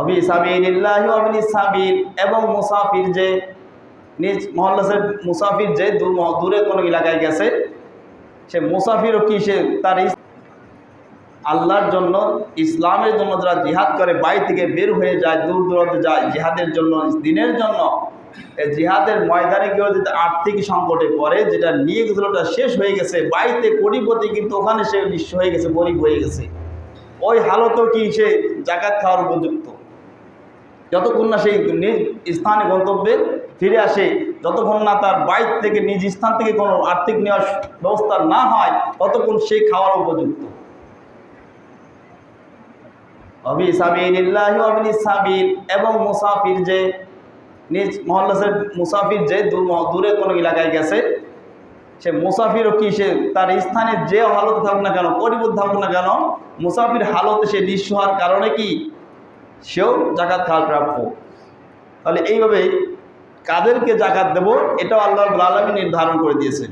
অবি সাবিলিল্লাহি ওয়া বিনিস সাবিল, এবং মুসাফির যে নিজ মহল্লা সে মুসাফির যে দূরে কোনো এলাকায় গেছে, সে মুসাফিরও কি সে তার আল্লাহর জন্য ইসলামের জন্য যারা জিহাদ করে বাড়ি থেকে বের হয়ে যায়, দূর দূরান্তে যায় জিহাদের জন্য, দিনের জন্য, এই জিহাদের ময়দানে গিয়েও যদি আর্থিক সংকটে পড়ে, যেটা নিয়ে গেছিল ওটা শেষ হয়ে গেছে, বাড়িতে কোটিপতি কিন্তু ওখানে সে নিঃস্ব হয়ে গেছে, গরিব হয়ে গেছে, ওই হালতও কি সে জাকাত খাওয়ার উপযুক্ত? যতক্ষণ না সেই নিজ স্থানে গন্তব্যে ফিরে আসে, যতক্ষণ না তার বাইর থেকে নিজ স্থান থেকে কোনো আর্থিক নেওয়ার ব্যবস্থা না হয়, ততক্ষণ সেই খাওয়ার উপযুক্ত। অবি সাবিলিল্লাহি ওয়া বিনিস সাবিল, এবং মুসাফির যে নিজ মহল্লা সে মুসাফির যে দূরে কোনো এলাকায় গেছে, সে মুসাফিরও কি সে তার স্থানে যে হালতে থাকুক না কেন, পরিবর্ত থাকুক না কেন, মুসাফির হালতে সে নিঃস্ব হওয়ার কারণে কি সেও জাকাত খাওয়ার প্রাপ্য। তাহলে এইভাবে কাদেরকে জাকাত দেব এটাও আল্লাহ রাব্বুল আলামিন নির্ধারণ করে দিয়েছেন।